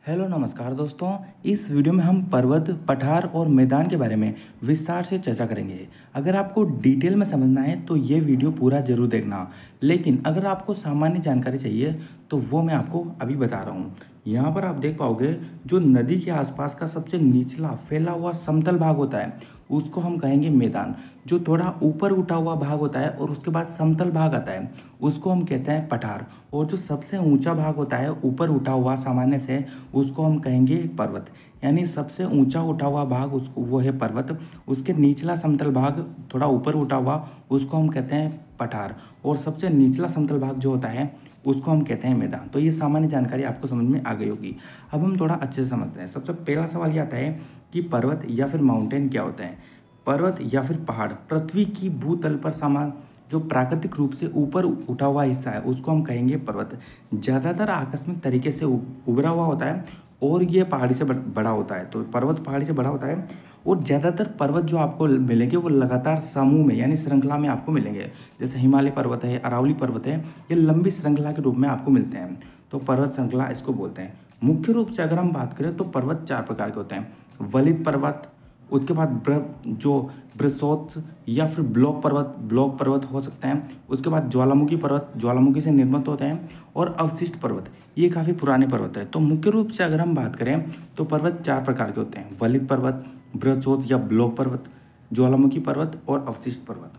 Hello नमस्कार दोस्तों। इस वीडियो में हम पर्वत, पठार और मैदान के बारे में विस्तार से चर्चा करेंगे। अगर आपको डिटेल में समझना है तो ये वीडियो पूरा जरूर देखना, लेकिन अगर आपको सामान्य जानकारी चाहिए तो वो मैं आपको अभी बता रहा हूँ। यहाँ पर आप देख पाओगे जो नदी के आसपास का सबसे निचला फैला हुआ समतल भाग होता है उसको हम कहेंगे मैदान। जो थोड़ा ऊपर उठा हुआ भाग होता है और उसके बाद समतल भाग आता है उसको हम कहते हैं पठार। और जो सबसे ऊंचा भाग होता है ऊपर उठा हुआ सामान्य से उसको हम कहेंगे पर्वत। यानी सबसे ऊंचा उठा हुआ भाग उसको वो है पर्वत, उसके निचला समतल भाग थोड़ा ऊपर उठा हुआ उसको हम कहते हैं पठार, और सबसे निचला समतल भाग जो होता है उसको हम कहते हैं मैदान। तो ये सामान्य जानकारी आपको समझ में आ गई होगी। अब हम थोड़ा अच्छे से समझते हैं। सबसे पहला सवाल ये आता है कि पर्वत या फिर माउंटेन क्या होता है। पर्वत या फिर पहाड़ पृथ्वी की भूतल पर समान जो प्राकृतिक रूप से ऊपर उठा हुआ हिस्सा है उसको हम कहेंगे पर्वत। ज़्यादातर आकस्मिक तरीके से उभरा हुआ होता है और ये पहाड़ी से बड़ा होता है। तो पर्वत पहाड़ी से बड़ा होता है और ज़्यादातर पर्वत जो आपको मिलेंगे वो लगातार समूह में यानी श्रृंखला में आपको मिलेंगे। जैसे हिमालय पर्वत है, अरावली पर्वत है, ये लंबी श्रृंखला के रूप में आपको मिलते हैं। तो पर्वत श्रृंखला इसको बोलते हैं। मुख्य रूप से अगर हम बात करें तो पर्वत चार प्रकार के होते हैं। वलित पर्वत, उसके बाद जो ब्रसोत्स या फिर ब्लॉक पर्वत हो सकते हैं। उसके बाद ज्वालामुखी पर्वत ज्वालामुखी से निर्मित होते हैं, और अवशिष्ट पर्वत ये काफ़ी पुराने पर्वत है। तो मुख्य रूप से अगर हम बात करें तो पर्वत चार प्रकार के होते हैं। वलित पर्वत, ब्रसोत या ब्लॉक पर्वत, ज्वालामुखी पर्वत और अवशिष्ट पर्वत।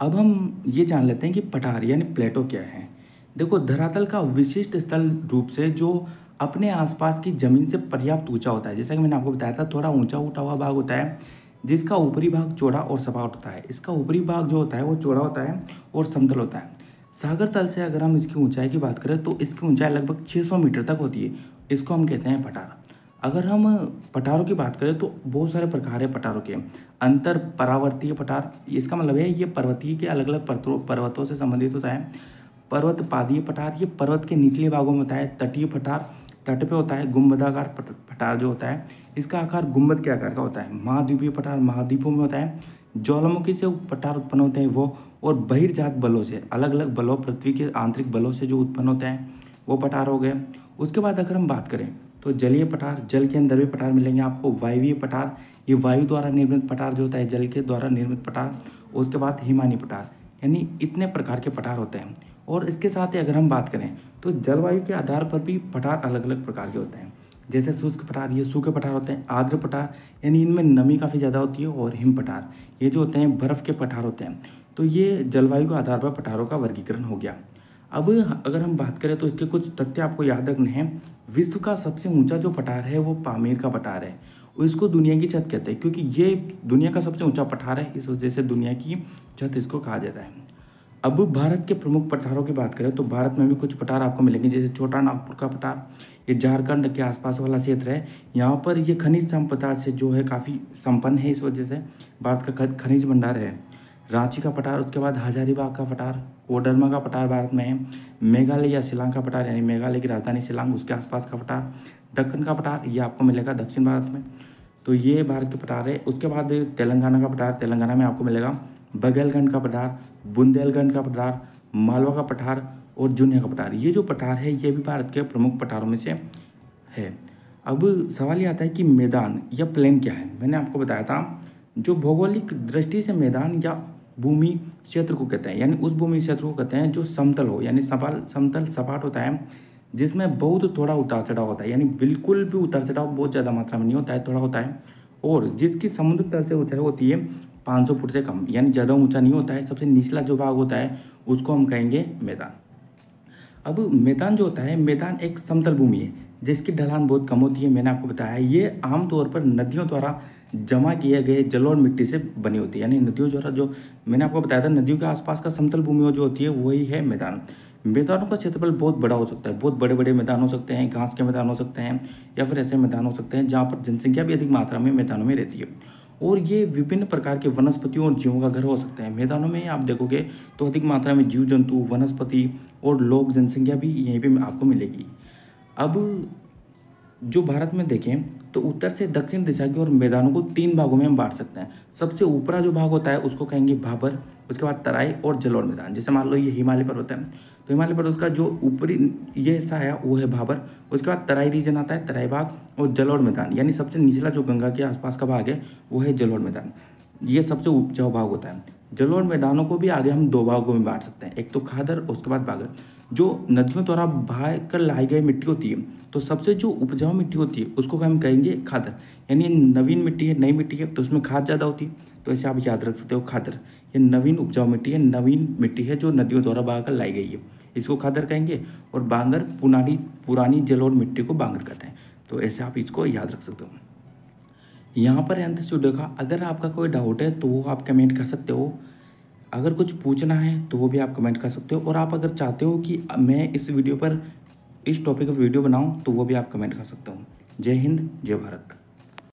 अब हम ये जान लेते हैं कि पठार यानी प्लेटो क्या है। देखो, धरातल का विशिष्ट स्थल रूप से जो अपने आसपास की जमीन से पर्याप्त ऊंचा होता है। जैसा कि मैंने आपको बताया था, थोड़ा ऊंचा उठा हुआ भाग होता है जिसका ऊपरी भाग चौड़ा और सपाट होता है। इसका ऊपरी भाग जो होता है वो चौड़ा होता है और समतल होता है। सागर तल से अगर हम इसकी ऊंचाई की बात करें तो इसकी ऊंचाई लगभग 600 मीटर तक होती है। इसको हम कहते हैं पठार। अगर हम पठारों की बात करें तो बहुत सारे प्रकार है पठारों के। अंतर परावर्तीय पठार, इसका मतलब है ये पर्वतीय के अलग अलग पर्वतों से संबंधित होता है। पर्वत पादीय पठार, ये पर्वत के निचले भागों में होता है। तटीय पठार, तट पे होता है। गुंबदाकार पठार जो होता है इसका आकार गुंबद के आकार का होता है। महाद्वीपीय पठार महाद्वीपों में होता है। ज्वालामुखी से पठार उत्पन्न होते हैं वो, और बहिर्जात बलों से अलग अलग बलों पृथ्वी के आंतरिक बलों से जो उत्पन्न होते हैं वो पठार हो गए। उसके बाद अगर हम बात करें तो जलीय पठार, जल के अंदर भी पठार मिलेंगे आपको। वायवीय पठार, ये वायु द्वारा निर्मित पठार जो होता है, जल के द्वारा निर्मित पठार। उसके बाद हिमानी पठार, यानी इतने प्रकार के पठार होते हैं। और इसके साथ ही अगर हम बात करें तो जलवायु के आधार पर भी पठार अलग अलग प्रकार के होते हैं। जैसे शुष्क पठार, ये सूखे पठार होते हैं। आर्द्र पठार, यानी इनमें नमी काफ़ी ज़्यादा होती है। और हिम पठार, ये जो होते हैं बर्फ़ के पठार होते हैं। तो ये जलवायु के आधार पर पठारों का वर्गीकरण हो गया। अब अगर हम बात करें तो इसके कुछ तथ्य आपको याद रखने हैं। विश्व का सबसे ऊंचा जो पठार है वो पामीर का पठार है, और इसको दुनिया की छत कहते हैं क्योंकि ये दुनिया का सबसे ऊंचा पठार है। इस वजह से दुनिया की छत इसको कहा जाता है। अब भारत के प्रमुख पठारों की बात करें तो भारत में भी कुछ पठार आपको मिलेंगे। जैसे छोटा नागपुर का पठार, ये झारखंड के आसपास वाला क्षेत्र है। यहाँ पर ये खनिज संपदा से जो है काफ़ी संपन्न है, इस वजह से भारत का खनिज भंडार है। रांची का पठार, उसके बाद हजारीबाग का पठार, कोडरमा का पठार भारत में है। मेघालय या शिलांग का पठार, यानी मेघालय की राजधानी शिलांग उसके आसपास का पठार। दक्कन का पठार, ये आपको मिलेगा दक्षिण भारत में। तो ये भारत के पठार है। उसके बाद तेलंगाना का पठार, तेलंगाना में आपको मिलेगा। बघेलखंड का पठार, बुंदेलखंड का पठार, मालवा का पठार और जूनिया का पठार। ये जो पठार है ये भी भारत के प्रमुख पठारों में से है। अब सवाल ये आता है कि मैदान या प्लेन क्या है। मैंने आपको बताया था जो भौगोलिक दृष्टि से मैदान या भूमि क्षेत्र को कहते हैं, यानी उस भूमि क्षेत्र को कहते हैं जो समतल हो, यानी समतल सपाट होता है, जिसमें बहुत थोड़ा उतार चढ़ाव होता है। यानी बिल्कुल भी उतार चढ़ाव बहुत ज़्यादा मात्रा में नहीं होता है, थोड़ा होता है। और जिसकी समुद्र तल से ऊंचाई होती है 500 फुट से कम, यानी ज़्यादा ऊंचा नहीं होता है। सबसे निचला जो भाग होता है उसको हम कहेंगे मैदान। अब मैदान जो होता है, मैदान एक समतल भूमि है जिसकी ढलान बहुत कम होती है। मैंने आपको बताया ये आमतौर पर नदियों द्वारा जमा किए गए जल और मिट्टी से बनी होती है। यानी नदियों द्वारा, जो मैंने आपको बताया था, नदियों के आसपास का समतल भूमि जो होती है वही है मैदान। मैदानों का क्षेत्रफल बहुत बड़ा हो सकता है। बहुत बड़े बड़े मैदान हो सकते हैं, घास के मैदान हो सकते हैं, या फिर ऐसे मैदान हो सकते हैं जहाँ पर जनसंख्या भी अधिक मात्रा में मैदानों में रहती है। और ये विभिन्न प्रकार के वनस्पतियों और जीवों का घर हो सकते हैं। मैदानों में आप देखोगे तो अधिक मात्रा में जीव जंतु, वनस्पति और लोग जनसंख्या भी यहीं पे आपको मिलेगी। अब जो भारत में देखें तो उत्तर से दक्षिण दिशा की ओर मैदानों को 3 भागों में हम बांट सकते हैं। सबसे ऊपरा जो भाग होता है उसको कहेंगे भाबर, उसके बाद तराई और जलोढ़ मैदान। जैसे मान लो ये हिमालय पर्वत है तो हिमालय पर्वत का जो ऊपरी ये हिस्सा आया वो है भाबर। उसके बाद तराई रीजन आता है, तराई भाग, और जलोढ़ मैदान, यानी सबसे निचला जो गंगा के आसपास का भाग है वो है जलोढ़ मैदान। ये सबसे उपजाऊ भाग होता है। जलोढ़ मैदानों को भी आगे हम दो भागों में बांट सकते हैं, एक तो खादर, उसके बाद बागर। जो नदियों द्वारा बहा कर लाई गई मिट्टी होती है, तो सबसे जो उपजाऊ मिट्टी होती है उसको हम कहेंगे खादर। यानी नवीन मिट्टी है, नई मिट्टी है, तो उसमें खाद ज़्यादा होती है, तो ऐसे आप याद रख सकते हो खादर। ये नवीन उपजाऊ मिट्टी है, नवीन मिट्टी है जो नदियों द्वारा बहाकर लाई गई है, इसको खादर कहेंगे। और बांगर पुरानी पुरानी जलोढ़ मिट्टी को बांगर कहते हैं। तो ऐसे आप इसको याद रख सकते हो। यहाँ पर अंत से देखा, अगर आपका कोई डाउट है तो वो आप कमेंट कर सकते हो। अगर कुछ पूछना है तो वो भी आप कमेंट कर सकते हो। और आप अगर चाहते हो कि मैं इस वीडियो पर इस टॉपिक पर वीडियो बनाऊं तो वो भी आप कमेंट कर सकते हो। जय हिंद, जय भारत।